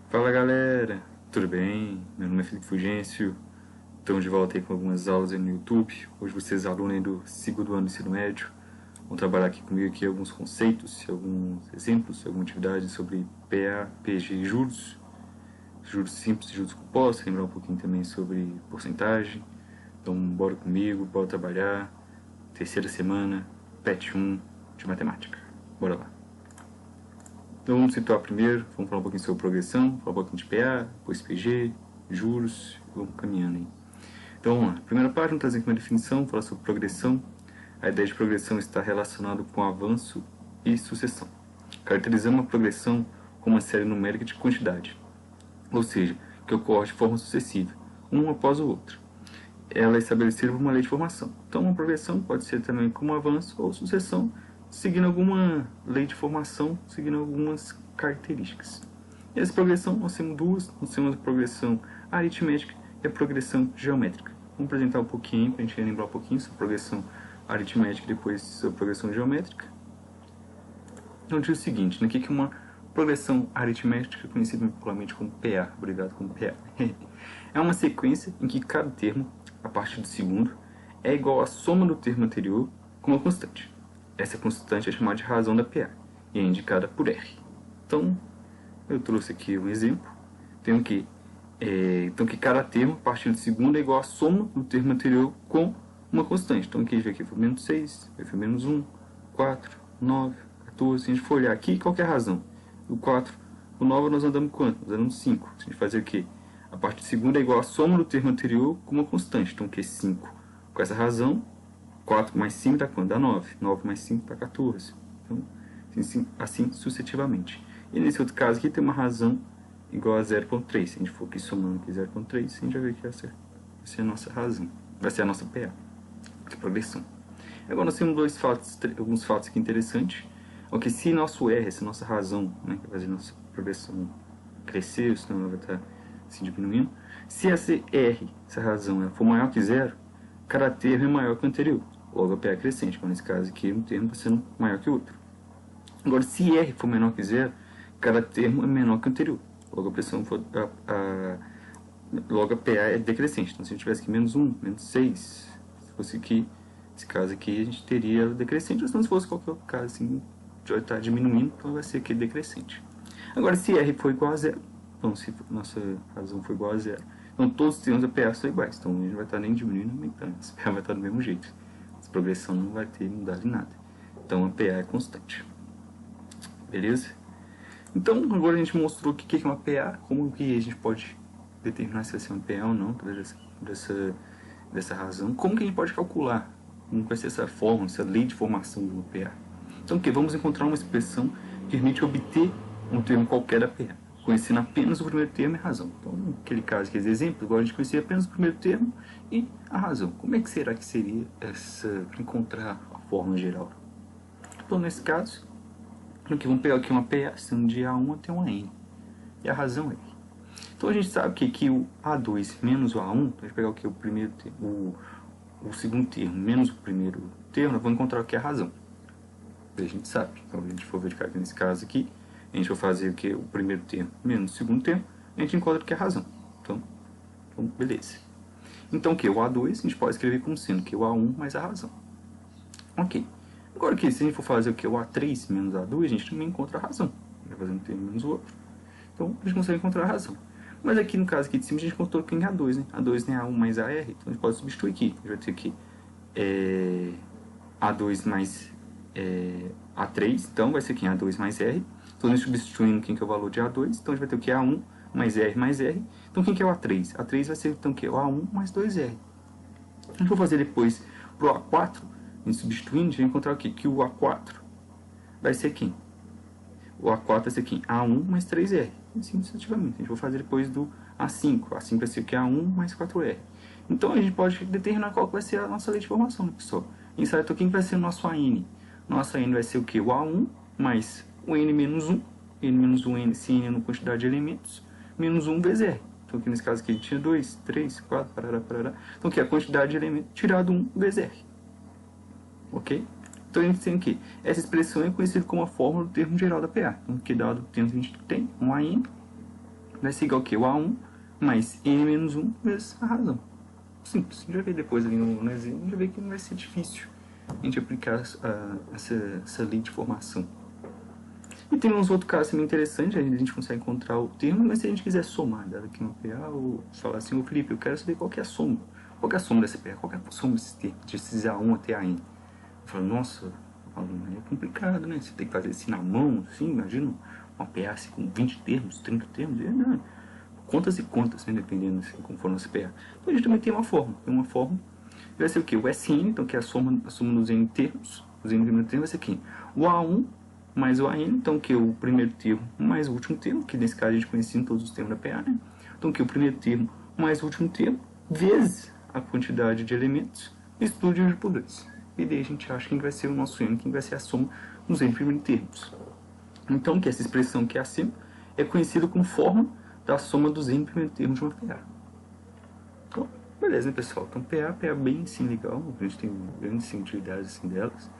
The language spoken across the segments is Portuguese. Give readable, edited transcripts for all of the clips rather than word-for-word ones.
Fala galera, tudo bem? Meu nome é Felipe Fulgêncio, estamos de volta aí com algumas aulas aí no YouTube. Hoje vocês, alunos aí do segundo ano do ensino médio, vão trabalhar aqui comigo aqui alguns conceitos, alguns exemplos, alguma atividade sobre PA, PG e juros, juros simples e juros compostos, lembrar um pouquinho também sobre porcentagem. Então bora comigo, bora trabalhar, terceira semana, PET 1 de matemática, bora lá. Então vamos situar primeiro, vamos falar um pouquinho sobre progressão, falar um pouquinho de PA, depois PG, juros, e vamos caminhando aí. Então vamos lá, primeira parte, vamos trazer aqui uma definição, falar sobre progressão. A ideia de progressão está relacionada com avanço e sucessão. Caracterizamos uma progressão como uma série numérica de quantidade, ou seja, que ocorre de forma sucessiva, um após o outro. Ela é estabelecida por uma lei de formação. Então uma progressão pode ser também como avanço ou sucessão, seguindo alguma lei de formação, seguindo algumas características. E essa progressão, nós temos duas, nós temos a progressão aritmética e a progressão geométrica. Vamos apresentar um pouquinho, para a gente lembrar um pouquinho sobre a progressão aritmética e depois sobre a progressão geométrica. Então, diz o seguinte, né, que é uma progressão aritmética, conhecida popularmente como PA, obrigado, como PA. É uma sequência em que cada termo, a partir do segundo, é igual à soma do termo anterior com uma constante. Essa constante é chamada de razão da PA e é indicada por R. Então, eu trouxe aqui um exemplo. Temos que, então, que cada termo, a partir do segundo, é igual à soma do termo anterior com uma constante. Então, aqui a gente foi menos 6, foi menos 1, 4, 9, 14. Se a gente for olhar aqui, qual que é a razão? Do 4, o 9 nós andamos quanto? Nós andamos 5. Se a gente fazer o quê? A parte do segundo é igual à soma do termo anterior com uma constante. Então, que é 5. Com essa razão, 4 mais 5 dá quanto? Dá 9. 9 mais 5 dá 14. Então, assim sucessivamente. E nesse outro caso aqui tem uma razão igual a 0,3. Se a gente for aqui somando aqui 0,3, a gente vai ver que vai ser a nossa razão. Vai ser a nossa PA, que é progressão. Agora nós temos alguns fatos aqui interessantes. Ok, se nosso R, essa nossa razão, né, que vai fazer nossa progressão crescer, senão ela vai estar se diminuindo. Se essa R, essa razão, ela for maior que 0, cada termo é maior que o anterior. Logo a PA é crescente, mas nesse caso aqui um termo está sendo maior que o outro. Agora, se R for menor que 0, cada termo é menor que o anterior. Logo logo a PA é decrescente. Então, se a gente tivesse aqui menos 1, menos 6, se fosse aqui, nesse caso aqui, a gente teria ela decrescente. Ou se fosse qualquer outro caso, assim, já está diminuindo, então vai ser aqui decrescente. Agora, se R for igual a 0, então se nossa razão for igual a 0, então todos os termos da PA são iguais. Então a gente não vai estar nem diminuindo nem aumentando. A PA vai estar do mesmo jeito. Essa progressão não vai ter mudado em nada. Então a PA é constante. Beleza? Então agora a gente mostrou o que é uma PA, como que a gente pode determinar se vai ser uma PA ou não, dessa razão. Como que a gente pode calcular? Como vai ser essa fórmula, essa lei de formação de uma PA? Então vamos encontrar uma expressão que permite obter um termo qualquer da PA, conhecendo apenas o primeiro termo e a razão. Então, naquele caso, aqueles exemplos, agora a gente conhecia apenas o primeiro termo e a razão. Como é que será que seria para encontrar a fórmula geral? Então, nesse caso, vamos pegar aqui uma PA, sendo de A1 até uma N. E a razão é R. Então, a gente sabe que aqui o A2 menos o A1, então a gente pegar aqui o primeiro termo, o segundo termo menos o primeiro termo, nós vamos encontrar aqui a razão. A gente sabe. Então, a gente for verificar aqui nesse caso aqui, a gente vai fazer o que? O primeiro termo menos o segundo termo, a gente encontra que é a razão. Então, beleza. Então, o que? O A2 a gente pode escrever como sendo que o A1 mais a razão. Ok. Agora aqui, se a gente for fazer o que? O A3 menos o A2, a gente também encontra a razão. Vai fazer um termo menos o outro. Então, a gente consegue encontrar a razão. Mas aqui, no caso aqui de cima, a gente encontrou que em A2, né? A2 é A1 mais AR, então a gente pode substituir aqui. A gente vai ter aqui A2 mais A3, então vai ser aqui A2 mais R. Então, a gente substituindo quem que é o valor de A2, então a gente vai ter o que? A1 mais R. Então, quem que é o A3? A3 vai ser, então, o que? O A1 mais 2R. A gente vai fazer depois para o A4, a gente substituindo, a gente vai encontrar o que? Que o A4 vai ser quem? O A4 vai ser quem? A1 mais 3R. Assim sucessivamente. A gente vai fazer depois do A5. A5 vai ser o que? A1 mais 4R. Então, a gente pode determinar qual vai ser a nossa lei de formação, né, pessoal? A gente sabe então quem vai ser o nosso AN. Nosso AN vai ser o que? O A1 mais o N menos 1. N menos 1, N, se N é uma quantidade de elementos, menos 1 vezes R. Então, aqui nesse caso aqui, tinha 2, 3, 4, parará. Então, aqui é a quantidade de elementos tirado 1 vezes R. Ok? Então, a gente tem aqui. Essa expressão é conhecida como a fórmula do termo geral da PA. Então, que dado o termo que a gente tem, um AN vai ser igual ao que? O A1 mais N menos 1 vezes a razão. Simples. A gente vai ver depois ali no exemplo, a gente vai ver que não vai ser difícil a gente aplicar essa lei de formação. E tem uns outros casos também interessantes, a gente consegue encontrar o termo, mas se a gente quiser somar, dado aqui no PA, ou falar assim, ô Felipe, eu quero saber qual que é a soma. Qual que é a soma dessa PA? Qual que é a soma desse termo, desses A1 até AN? Eu falo, nossa, aluno, é complicado, né? Você tem que fazer assim na mão, assim, imagina uma PA assim, com 20 termos, 30 termos, não, contas e contas, né, dependendo assim, como for nossa PA. Então a gente também tem uma fórmula, vai ser o que? O SN, então que é a soma dos N termos, os N primeiros termos vai ser aqui, o A1 mais o AN, então que é o primeiro termo mais o último termo, que nesse caso a gente conhecia em todos os termos da PA, né? Então que é o primeiro termo mais o último termo, vezes a quantidade de elementos, estudo dividido por 2. E daí a gente acha quem vai ser o nosso N, quem vai ser a soma dos N primeiros termos. Então que essa expressão que é acima é conhecida como forma da soma dos N primeiros termos de uma PA. Então, beleza, né, pessoal? Então PA bem assim legal, a gente tem grandes utilidades assim delas.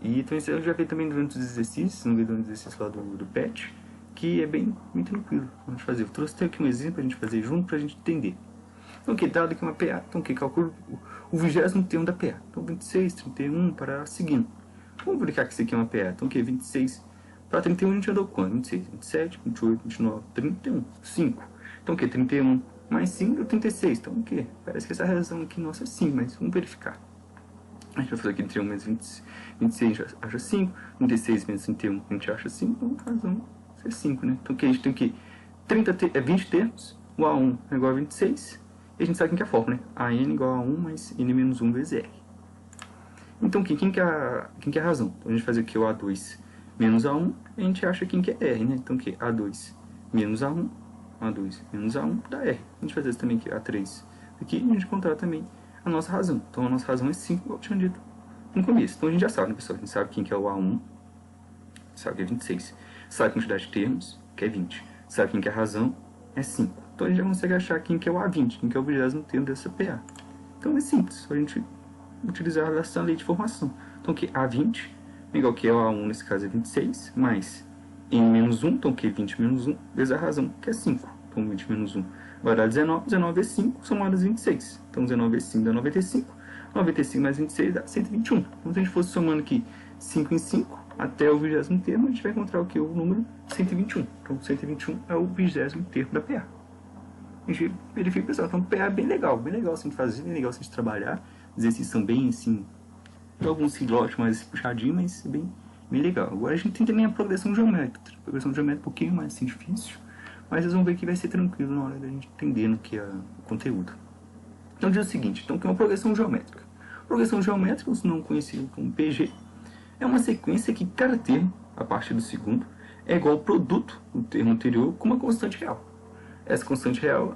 E então isso eu já vi também durante os exercícios, no vídeo do exercício lá do PET, que é bem tranquilo a gente fazer. Eu trouxe até aqui um exemplo para a gente fazer junto, para a gente entender. Então, que dado aqui uma PA, então que calcula o 20º termo da PA. Então, 26, 31, para seguindo. Vamos verificar que isso aqui é uma PA. Então, que 26 para 31 a gente andou quanto? 26, 27, 28, 29, 31, 5. Então, que 31 mais 5 é 36. Então, o que? Parece que essa razão aqui nossa é 5, mas vamos verificar. A gente vai fazer aqui 31 menos 26 a gente acha 5, 36 menos 31 a gente acha 5, então a razão é 5, né? Então aqui a gente tem que 20 termos, o A1 é igual a 26, e a gente sabe quem que é a fórmula, né? AN igual a 1 mais N menos 1 vezes R. Então aqui, quem que é a razão? Então a gente faz aqui o A2 menos A1, e a gente acha quem que é R, né? Então aqui A2 menos A1, A2 menos A1 dá R. A gente faz isso também aqui, A3 aqui, e a gente encontrar também a nossa razão. Então a nossa razão é 5, igual eu tinha dito no começo. Então a gente já sabe, né, pessoal? A gente sabe quem que é o A1, sabe que é 26. Sabe a quantidade de termos, que é 20. Sabe quem que é a razão, é 5. Então a gente já consegue achar quem que é o A20, quem que é o 20º termo dessa PA. Então é simples, só a gente utilizar essa lei de formação. Então que A20 é igual que é o A1, nesse caso é 26, mais N menos 1, então que é 20 menos 1, vezes a razão, que é 5. Então 20 menos 1 vai dar 19, 19 vezes 5 somado 26. Então 19 vezes 5 dá 95, 95 mais 26 dá 121. Então se a gente fosse somando aqui 5 em 5 até o 20º termo, a gente vai encontrar o que? O número 121. Então 121 é o 20º termo da PA. A gente verifica, pessoal, então PA é bem legal assim de fazer, bem legal assim de trabalhar. Os exercícios são bem assim, tem alguns silógios mais puxadinhos, mas bem legal. Agora a gente tem também a progressão geométrica. A progressão geométrica é um pouquinho mais assim, difícil, mas vocês vão ver que vai ser tranquilo na hora da gente entendendo que é o conteúdo. Então diz o seguinte, então que é uma progressão geométrica. Progressão geométrica, ou se não conhecido como PG, é uma sequência que cada termo, a partir do segundo, é igual ao produto do termo anterior com uma constante real. Essa constante real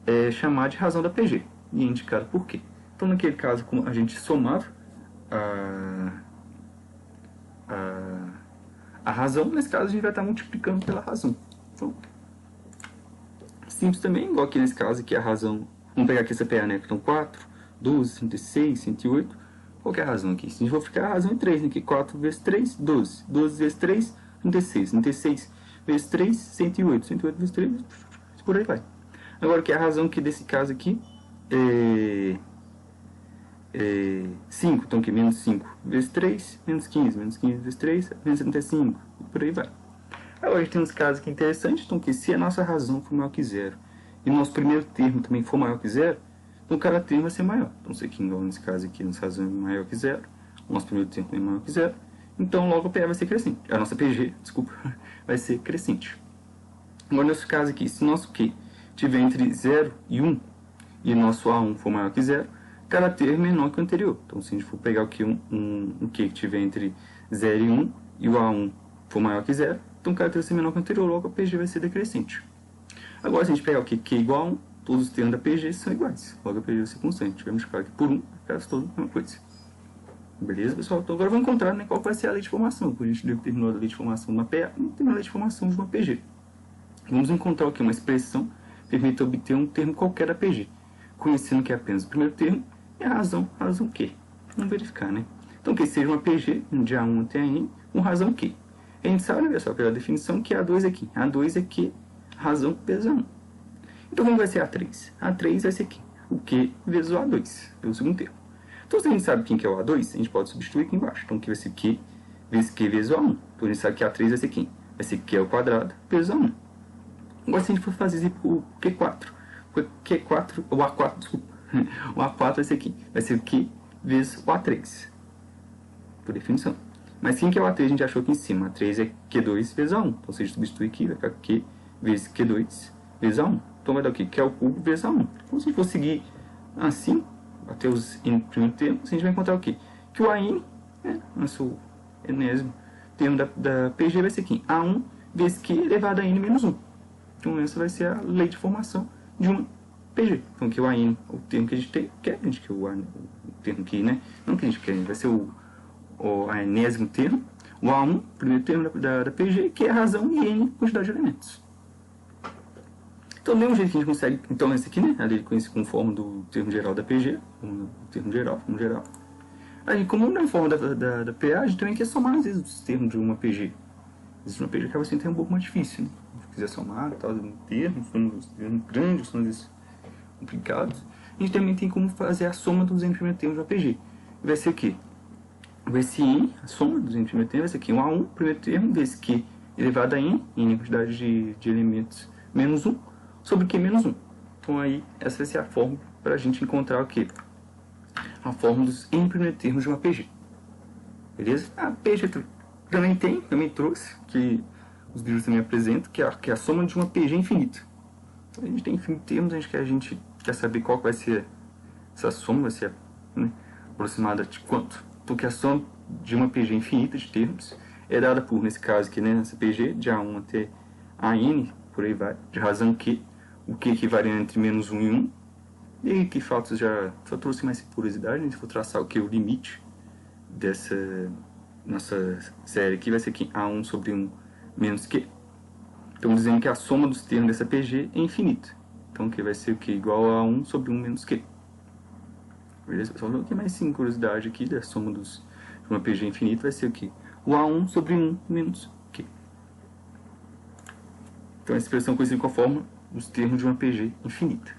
é chamada de razão da PG, e é indicada por quê? Então naquele caso, como a gente somava a razão, nesse caso a gente vai estar multiplicando pela razão. Então, simples também, igual aqui nesse caso, que a razão, vamos pegar aqui essa PA, né? Então 4, 12, 36, 108, qual que é a razão aqui? Se a gente for ficar, a razão é 3, né? Que 4 vezes 3, 12, 12 vezes 3, 36, 36 vezes 3, 108, 108 vezes 3, por aí vai. Agora que a razão que desse caso aqui é 5, então que menos 5 vezes 3, menos 15 vezes 3, menos 75, e por aí vai. Agora a gente tem uns casos aqui interessantes, então que se a nossa razão for maior que zero, e o nosso primeiro termo também for maior que zero, então cada termo vai ser maior. Então isso aqui, igual nesse caso aqui, nossa razão é maior que zero, o nosso primeiro termo é maior que zero, então logo a PA vai ser crescente. A nossa PG, desculpa, vai ser crescente. Agora nesse caso aqui, se o nosso Q tiver entre 0 e 1, e o nosso A1 for maior que zero, cada termo é menor que o anterior. Então se a gente for pegar o Q, um Q que tiver entre 0 e 1, e o A1 for maior que zero, então cada termo vai ser menor que o anterior, logo a PG vai ser decrescente. Agora se a gente pegar o Q é igual a 1, todos os termos da PG são iguais, logo a PG vai ser constante. Vai multiplicar aqui por 1, fica todos a mesma coisa. Beleza, pessoal? Então agora vamos encontrar, né, qual vai ser a lei de formação. Depois a gente determinou a lei de formação de uma PA, e tem a lei de formação de uma PG. Vamos encontrar aqui uma expressão que permite obter um termo qualquer da PG, conhecendo que é apenas o primeiro termo e a razão Q. Vamos verificar, né? Então que seja uma PG de A1 até a N com razão Q. A gente sabe, né, pessoal, pela definição que A2 é aqui. A2 é Q razão vezes A1. Então, como vai ser A3? A3 vai ser aqui, o Q vezes o A2, pelo segundo termo. Então, se a gente sabe quem que é o A2, a gente pode substituir aqui embaixo. Então, aqui vai ser Q vezes o A1. Então, a gente sabe que A3 vai ser quem? Vai ser Q ao quadrado vezes o A1. Agora, se a gente for fazer isso por Q4, o A4, desculpa. O A4 vai ser aqui. Vai ser o Q vezes o A3, por definição. Mas quem que é o A3 a gente achou aqui em cima? A3 é Q2 vezes A1. Então, se a gente substituir aqui, vai ficar Q vezes Q2 vezes A1. Então, vai dar o quê? Q ao cubo vezes A1. Então, se a gente for seguir assim, até os N primeiros termos, a gente vai encontrar o quê? Que o AN, nosso enésimo termo da PG vai ser aqui. A1 vezes Q elevado a N menos 1. Então, essa vai ser a lei de formação de uma PG. Então, que o AN, o termo que a gente tem, a gente quer o termo aqui, né? Não que a gente quer, vai ser o enésimo termo, o A1, primeiro termo da PG, que é a razão, e N, quantidade de elementos. Então, do mesmo jeito que a gente consegue, então, esse aqui, né? A lei conhecida como forma do termo geral da PG, o termo geral, forma geral. Aí, como na forma da PA, a gente também quer somar, às vezes, os termos de uma PG. Às vezes, uma PG acaba sendo um termo um pouco mais difícil, né? Se quiser somar, tal, um termo, termos grandes, são às vezes complicados. A gente também tem como fazer a soma dos N primeiros termos de uma PG. Vai ser o quê? Esse N, a soma dos N primeiro termo, vai ser aqui um A1, primeiro termo, vezes Q elevado a N, N a quantidade de elementos, menos 1, sobre Q menos 1. Então aí, essa vai ser a fórmula para a gente encontrar o quê? A fórmula dos N primeiros termos de uma PG. Beleza? A PG também trouxe, que os livros também apresentam, que é a soma de uma PG infinita. Então, a gente tem infinitos termos, a gente quer saber qual vai ser essa soma, vai ser, né, aproximada de quanto? Porque a soma de uma PG infinita de termos é dada por, nesse caso aqui, né, nessa PG, de A1 até AN, por aí vai, de razão Q, o Q que varia entre menos 1 e 1, e aí que falta já, só trouxe mais curiosidade, né, se for traçar o que é o limite dessa nossa série aqui, vai ser aqui A1 sobre 1 menos Q. Então, dizendo que a soma dos termos dessa PG é infinita. Então, que vai ser o que? Igual a 1 sobre 1 menos Q. Beleza, pessoal? Então, aqui mais sim curiosidade aqui da soma de uma PG infinita vai ser o que? O A1 sobre 1 menos Q. Então, essa expressão é conhecida com a forma dos termos de uma PG infinita.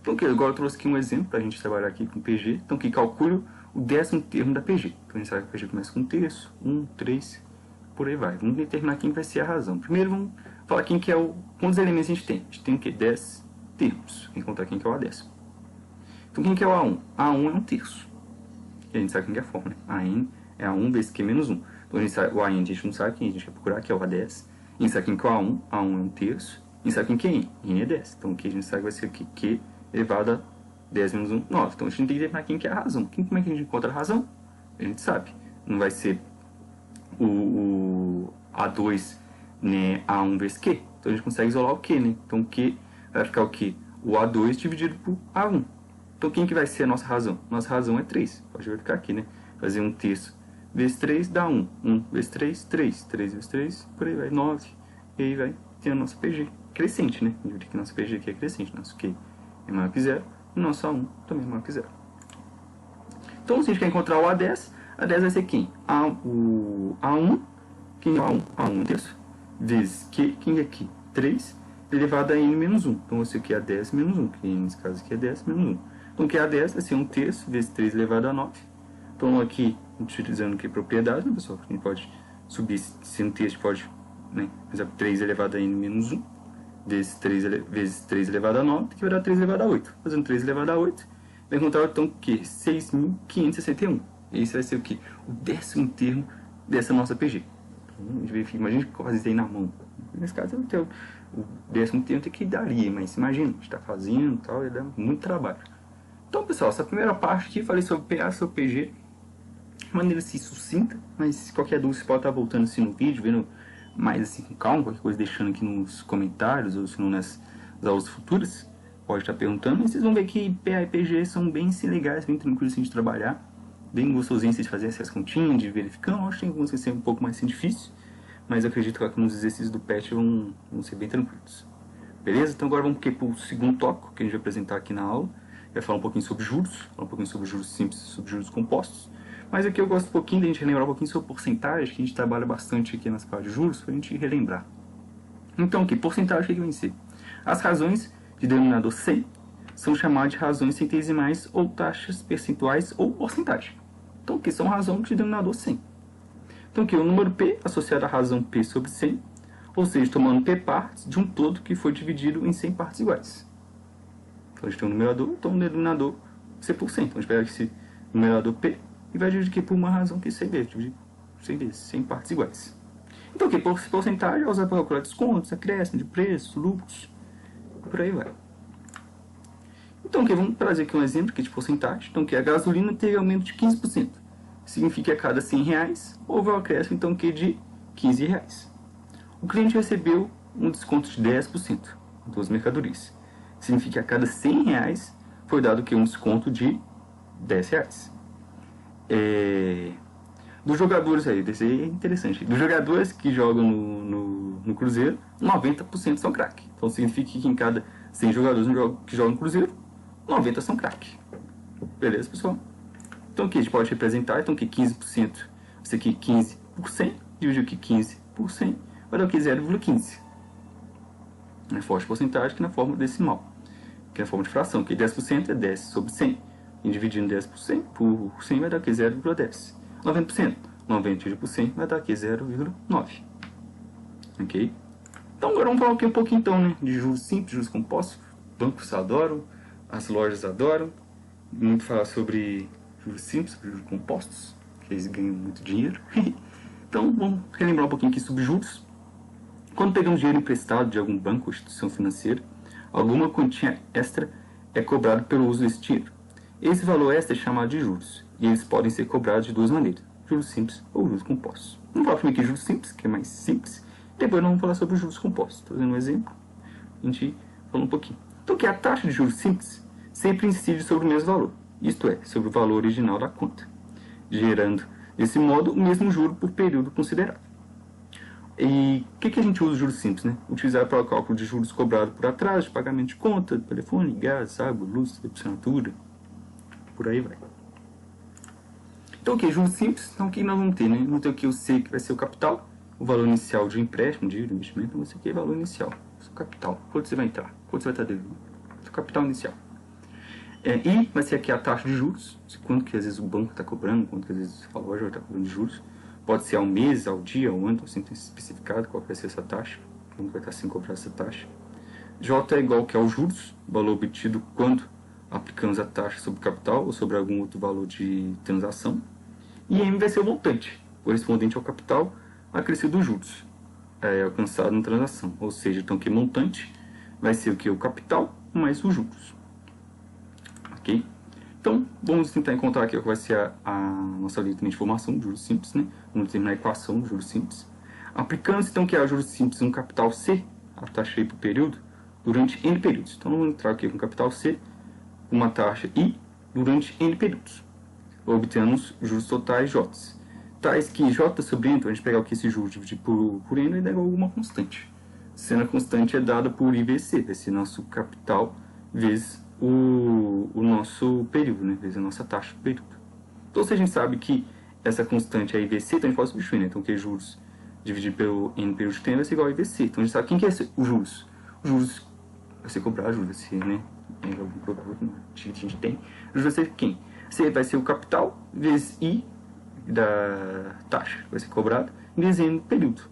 Então, ok, agora eu trouxe aqui um exemplo para a gente trabalhar aqui com PG. Então, que calcula o 10º termo da PG. Então, a gente sabe que a PG começa com 1 terço, 1, 3, por aí vai. Vamos determinar quem vai ser a razão. Primeiro, vamos falar quem que é quantos elementos a gente tem. A gente tem o quê? 10 termos. Encontrar quem que é o A10. Então, quem que é o A1? A1 é 1 terço. E a gente sabe quem que é a forma, né? AN é A1 vezes Q menos 1. Então, a gente sabe, o AN a gente não sabe quem a gente vai procurar, que é o A10. A gente sabe quem que é o A1. A1 é 1 terço. A gente sabe quem que é N. N é 10. Então, aqui a gente sabe que vai ser aqui Q elevado a 10 menos 1, 9. Então, a gente tem que determinar quem que é a razão. Como é que a gente encontra a razão? A gente sabe. Não vai ser o A2, né, A1 vezes Q. Então, a gente consegue isolar o Q, né? Então, o Q vai ficar o quê? O A2 dividido por A1. Então, quem que vai ser a nossa razão? Nossa razão é 3. Pode verificar aqui, né? Fazer 1 terço vezes 3 dá 1. 1 vezes 3, 3. 3 vezes 3, por aí vai, 9. E aí vai ter a nossa PG crescente, né? Eu diria que nossa PG aqui é crescente. Nosso Q é maior que 0. E nosso A1 também é maior que 0. Então, se a gente quer encontrar o A10, A10 vai ser quem? O A1. Quem é o A1? A1 1 terço. Vezes Q. Quem é aqui? 3. Elevado a N menos 1. Então, você aqui é A10 menos 1. Que nesse caso aqui é 10 menos 1. Então, que é A10 vai ser 1 terço vezes 3 elevado a 9. Então, aqui, utilizando aqui propriedade, né, pessoal? A gente pode subir, se 1 terço pode, né? Por exemplo, 3 elevado a N menos 1. Vezes 3 elevado a 9, que vai dar 3 elevado a 8. Fazendo 3 elevado a 8, vai encontrar então o que? 6.561. Esse vai ser o que? O 10º termo dessa nossa PG. Então, imagina que quase tem na mão. Nesse caso, o 10º termo tem que daria, mas imagina, a gente está fazendo e tal, e dá muito trabalho. Então, pessoal, essa primeira parte aqui, falei sobre PA, sobre PG, de maneira assim sucinta, mas qualquer dúvida você pode estar voltando assim no vídeo, vendo mais assim com calma, qualquer coisa deixando aqui nos comentários ou se não nas aulas futuras, pode estar perguntando. E vocês vão ver que PA e PG são bem assim, legais, bem tranquilos assim, de trabalhar, bem gostosinhos de fazer essas continhas, de verificando. Acho que tem alguns que ser um pouco mais assim, difícil, mas eu acredito que alguns exercícios do PET vão ser bem tranquilos. Beleza? Então agora vamos para o segundo tópico que a gente vai apresentar aqui na aula. Vai falar um pouquinho sobre juros, falar um pouquinho sobre juros simples, sobre juros compostos. Mas aqui eu gosto um pouquinho de a gente relembrar um pouquinho sobre porcentagem, que a gente trabalha bastante aqui nas partes de juros, para a gente relembrar. Então, que porcentagem que vem ser? As razões de denominador 100 são chamadas de razões centesimais ou taxas percentuais ou porcentagem. Então, que são razões de denominador 100. Então, que o número P associado à razão P sobre 100, ou seja, tomando P partes de um todo que foi dividido em 100 partes iguais. Então, a gente tem um numerador, então o denominador 100%. Então, a gente pega esse numerador P e vai dividir aqui por uma razão que é 100 vezes, dividir 100 vezes, 100 partes iguais. Então, o que? Porcentagem é usada para calcular descontos, acréscimo de preços, lucros, por aí vai. Então, que vamos trazer aqui um exemplo aqui de porcentagem. Então, que a gasolina teve aumento de 15%. Significa que a cada 100 reais houve um acréscimo, então, que de 15 reais. O cliente recebeu um desconto de 10% das mercadorias. Significa que a cada 100 reais foi dado que um desconto de 10 reais. Dos jogadores aí, desse aí é interessante. Dos jogadores que jogam no Cruzeiro, 90% são craque. Então significa que em cada 100 jogadores que jogam no Cruzeiro, 90 são craque. Beleza, pessoal? Então aqui a gente pode representar, então que 15%, isso aqui 15 por 100, dividir aqui 15 por 100, vai dar o que? 0,15. É forte porcentagem que na forma decimal, que é na forma de fração, que 10% é 10 sobre 100. E dividindo 10 por 100 vai dar aqui 0,10. 90%, 90 por 100 vai dar aqui 0,9. Ok? Então agora vamos falar aqui um pouquinho então, né, de juros simples, juros compostos. Bancos adoram, as lojas adoram. Muito falar sobre juros simples, sobre juros compostos, que eles ganham muito dinheiro. Então vamos relembrar um pouquinho aqui sobre juros. Quando pegamos dinheiro emprestado de algum banco ou instituição financeira, alguma quantia extra é cobrada pelo uso desse dinheiro. Esse valor extra é chamado de juros, e eles podem ser cobrados de duas maneiras, juros simples ou juros compostos. Vamos falar primeiro aqui de juros simples, que é mais simples, depois nós vamos falar sobre os juros compostos. Estou dando um exemplo, a gente fala um pouquinho. Então, que a taxa de juros simples sempre incide sobre o mesmo valor, isto é, sobre o valor original da conta, gerando, desse modo, o mesmo juro por período considerado. E o que a gente usa os juros simples, né? Utilizado para o cálculo de juros cobrados por atraso de pagamento de conta, telefone, gás, água, luz, assinatura, por aí vai. Então, ok, juros simples, então o que nós vamos ter, né? Vamos ter aqui o C, que vai ser o capital, o valor inicial de empréstimo, de investimento, então esse aqui é o valor inicial, o capital. Quanto você vai entrar? Quanto você vai estar devendo? O capital inicial. E vai ser aqui a taxa de juros, quanto que às vezes o banco está cobrando, quanto que às vezes a loja vai estar cobrando de juros. Pode ser ao mês, ao dia, ao ano, então sempre tem especificado qual vai ser essa taxa, quando vai estar sendo cobrada essa taxa. J é igual que aos juros, valor obtido quando aplicamos a taxa sobre o capital ou sobre algum outro valor de transação. E M vai ser o montante, correspondente ao capital acrescido dos juros, alcançado na transação. Ou seja, então que montante vai ser o que? O capital mais os juros. Ok? Então, vamos tentar encontrar aqui o que vai ser a nossa linha de informação de juros simples, né? Vamos terminar a equação de juros simples. Aplicando-se, então, que é a juros simples um capital C, a taxa I por período, durante N períodos. Então, vamos entrar aqui com capital C, uma taxa I, durante N períodos. Obtemos juros totais J. Tais que J sobre N, então a gente pegar aqui esse juros dividir por N, vai dar alguma constante. Sendo a constante é dada por IVC, vai ser nosso capital vezes o nosso período, né? Vezes a nossa taxa do período. Então, se a gente sabe que essa constante é IVC, então a gente pode substituir, né? Então, que é juros dividido pelo N período de tempo vai ser igual a IVC. Então, a gente sabe quem que é os juros. Os juros vai ser cobrado, juros vai ser, né? Algum produto que a gente tem. Juros vai ser quem? Vai ser o capital vezes I da taxa, vai ser cobrado, vezes N período.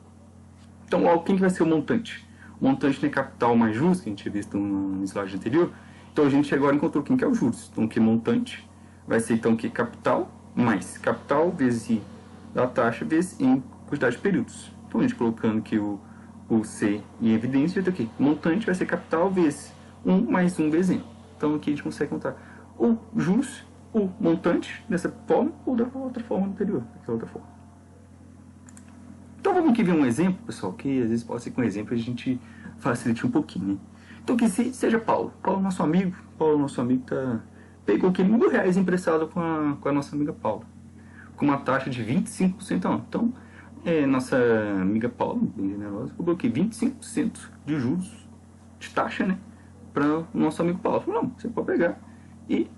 Então, quem que vai ser o montante? O montante é capital mais juros, que a gente tinha visto no slide anterior. Então, a gente agora encontrou quem que é o juros. Então, que montante vai ser, então, que capital mais capital vezes I da taxa vezes N quantidade de períodos. Então, a gente colocando aqui o C em evidência, vai ter aqui. Montante vai ser capital vezes 1 mais 1 vezes N. Então, aqui a gente consegue contar o juros, o montante dessa forma ou da outra forma anterior, daquela outra forma. Então, vamos aqui ver um exemplo, pessoal, que às vezes pode ser que um exemplo a gente facilite um pouquinho, né? Então, que seja Paulo. Paulo, nosso amigo, pegou aqui R$1.000 emprestado com a nossa amiga Paula, com uma taxa de 25% ao ano. Então, nossa amiga Paula, bem generosa, cobrou aqui 25% de juros de taxa, né, para o nosso amigo Paulo. Falou, não, você pode pegar e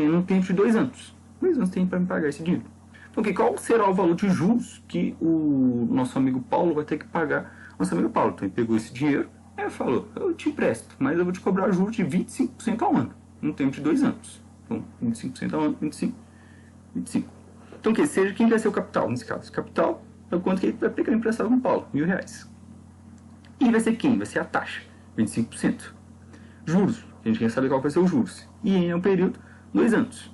num tempo de 2 anos. 2 anos tem para me pagar esse dinheiro. Então, qual será o valor de juros que o nosso amigo Paulo vai ter que pagar nosso amigo Paulo. Então ele pegou esse dinheiro e falou, eu te empresto, mas eu vou te cobrar juros de 25% ao ano, no tempo de 2 anos. Então, 25% ao ano, 25, 25. Então, que seja quem vai ser o capital, nesse caso. O capital é o quanto que ele vai pegar emprestado com o Paulo, R$1.000. E vai ser quem? Vai ser a taxa, 25%. Juros, a gente quer saber qual vai ser os juros. E é um período, 2 anos.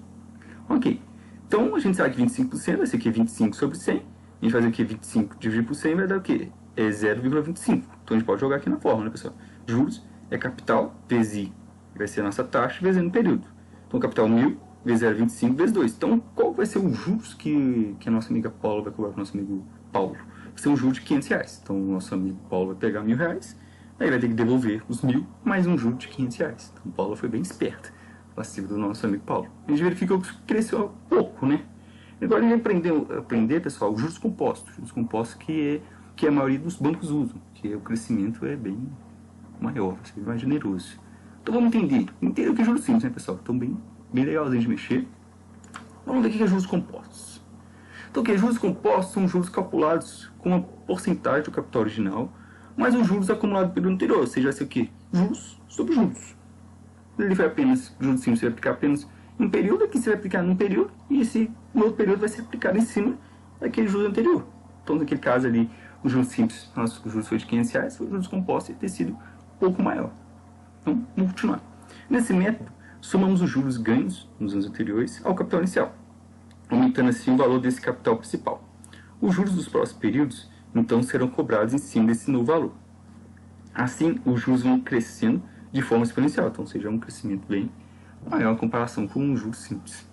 Ok. Então, a gente sabe que 25% vai ser o quê? 25 sobre 100. A gente vai fazer o quê? 25 dividido por 100 vai dar o quê? É 0,25. Então, a gente pode jogar aqui na fórmula, né, pessoal? Juros é capital vezes I, vai ser a nossa taxa, vezes no período. Então, capital 1.000 vezes 0,25 vezes 2. Então, qual vai ser os juros que a nossa amiga Paula vai cobrar para o nosso amigo Paulo? Vai ser um juro de R$500. Então, o nosso amigo Paulo vai pegar R$1.000, aí vai ter que devolver os 1.000 mais um juro de R$500. Então, Paula foi bem esperta, passivo do nosso amigo Paulo. A gente verificou que cresceu um pouco, né? Agora, a gente vai aprender, pessoal, os juros compostos. Juros compostos que a maioria dos bancos usam, que o crescimento é bem maior, vai ser mais generoso. Então, vamos entender. Entender o que é juros simples, né, pessoal? Então, bem legalzinho de mexer. Vamos ver o que é juros compostos. Então, o que é juros compostos? São juros calculados com uma porcentagem do capital original, mais os juros acumulados pelo anterior, ou seja, vai ser o quê? Juros sobre juros. Ele vai apenas, juros simples, você vai aplicar apenas em um período, aqui você vai aplicar num período, e esse outro período vai ser aplicado em cima daquele juros anterior. Então, naquele caso ali, os juros simples, nosso juros foi de R$500, os juros compostos ia ter sido um pouco maior. Então, vamos continuar. Nesse método, somamos os juros ganhos nos anos anteriores ao capital inicial, aumentando assim o valor desse capital principal. Os juros dos próximos períodos, então, serão cobrados em cima desse novo valor. Assim, os juros vão crescendo de forma exponencial, então, ou seja, um crescimento bem maior em comparação com os juros simples.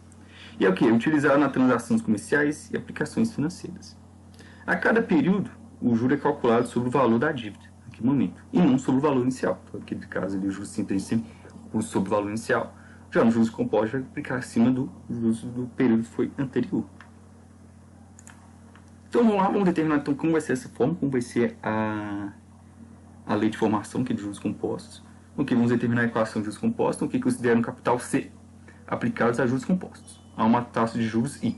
E é o que? Utilizado nas transações comerciais e aplicações financeiras. A cada período, o juro é calculado sobre o valor da dívida, naquele momento, e não sobre o valor inicial. Então, naquele caso, ali, o juros simples sempre sobre o valor inicial. Já nos juros compostos, vai aplicar acima do juros do período que foi anterior. Então, vamos lá, vamos determinar então como vai ser essa forma, como vai ser a lei de formação, que é de juros compostos. Ok, vamos determinar a equação de juros compostos, o que considera um capital C aplicados a juros compostos. Há uma taxa de juros I,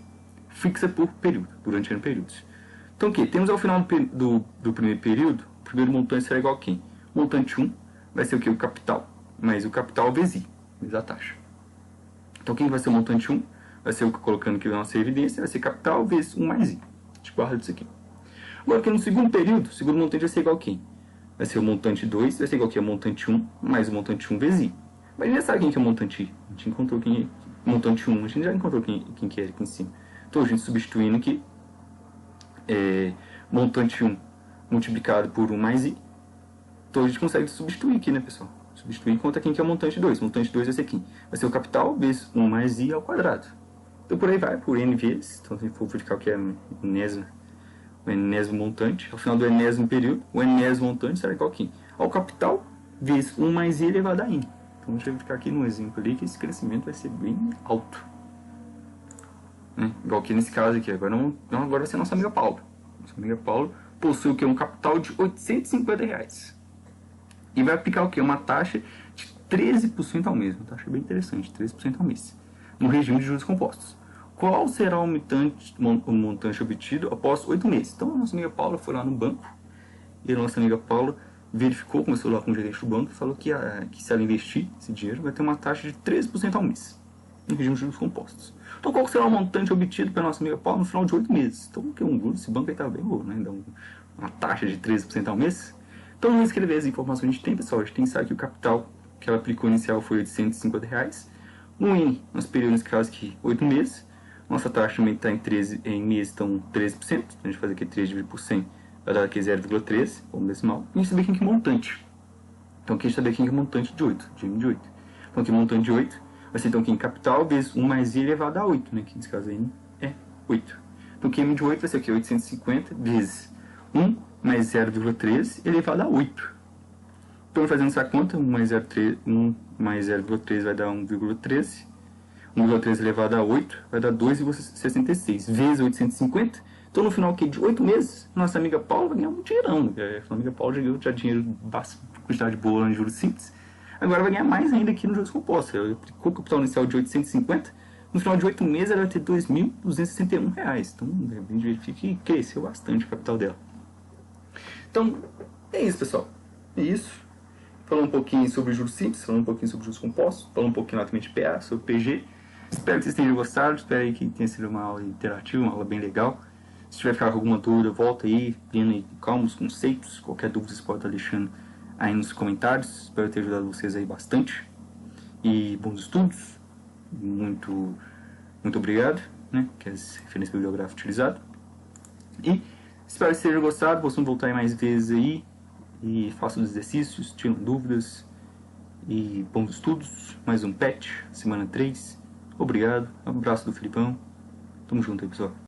fixa por período, durante N períodos. Então, o que? Temos ao final do primeiro período, o primeiro montante será igual a quem? O montante 1 vai ser o que? O capital, mais o capital vezes I, vezes a taxa. Então, quem vai ser o montante 1? Vai ser o que colocando aqui na nossa evidência, vai ser capital vezes 1 mais I. A gente guarda isso aqui. Agora, que no segundo período, o segundo montante vai ser igual a quem? Vai ser o montante 2, vai ser igual a montante 1, mais o montante 1 vezes I. Mas a gente já sabe quem que é o montante I. A gente encontrou quem é o montante 1, a gente já encontrou quem que é aqui em cima. Então, a gente substituindo aqui, montante 1 multiplicado por 1 mais I. Então, a gente consegue substituir aqui, né, pessoal? Substituir e conta quem que é o montante 2. O montante 2 vai ser quem? Vai ser o capital vezes 1 mais I ao quadrado. Então, por aí vai, por N vezes. Então, se a gente for verificar o que é o enésimo montante, ao final do enésimo período, o enésimo montante será igual a quem? Ao capital vezes 1 mais I elevado a N. Então, deixa eu verificar aqui no exemplo ali que esse crescimento vai ser bem alto. Né? Igual aqui nesse caso aqui. Agora vai ser a nossa amiga Paula. Nossa amiga Paula possui o que? Um capital de R$850. E vai aplicar o que? Uma taxa de 13% ao mês. Uma taxa bem interessante, 13% ao mês. No regime de juros compostos. Qual será o montante obtido após 8 meses? Então, a nossa amiga Paula foi lá no banco. E a nossa amiga Paula verificou, começou lá com o gerente do banco e falou que se ela investir esse dinheiro, vai ter uma taxa de 13% ao mês. No regime de juros compostos. Então, qual será o montante obtido pela nossa amiga Paula no final de 8 meses? Então, que esse banco aí está bem bom, né? Então, uma taxa de 13% ao mês. Então, vamos escrever as informações que a gente tem, pessoal. A gente tem que saber que o capital que ela aplicou inicial foi R$850. No N, nós período, nesse caso aqui, 8 meses. Nossa taxa também está em meses, então 13%. A gente faz aqui 3 dividido por 100, vai dar aqui 0,13, como decimal. E a gente sabe quem que é montante. Então, aqui a gente sabe quem que é montante de 8, de M de 8. Então, aqui montante de 8 vai ser então aqui em capital vezes 1 mais I elevado a 8, né? Que nesse caso aí é 8. Então, aqui M de 8 vai ser aqui 850 vezes 1 mais 0,13 elevado a 8. Então, fazendo essa conta, 1 mais 0,13 vai dar 1,13. 1,13 elevado a 8 vai dar 2,66 vezes 850. Então, no final aqui de 8 meses, nossa amiga Paula vai ganhar um dinheirão. A amiga Paula já ganhou dinheiro, quantidade boa em juros simples. Agora vai ganhar mais ainda aqui nos juros compostos. Ela aplicou o capital inicial de 850. No final de 8 meses, ela vai ter R$2.261. Então, a gente verifica que cresceu bastante o capital dela. Então, É isso, pessoal. É isso. Falou um pouquinho sobre juros simples, falou um pouquinho sobre juros compostos, falou um pouquinho exatamente de PA, sobre PG. Espero que vocês tenham gostado, espero aí que tenha sido uma aula interativa, uma aula bem legal. Se tiver ficar com alguma dúvida, volta aí, vendo aí calma os conceitos. Qualquer dúvida você pode estar deixando aí nos comentários. Espero ter ajudado vocês aí bastante. E bons estudos. Muito obrigado, né? Que é a referência bibliográfica utilizada. E espero que vocês tenham gostado. Possam voltar aí mais vezes aí. E façam os exercícios, tiram dúvidas. E bons estudos. Mais um PET, semana 3. Obrigado. Um abraço do Filipão. Tamo junto aí, pessoal.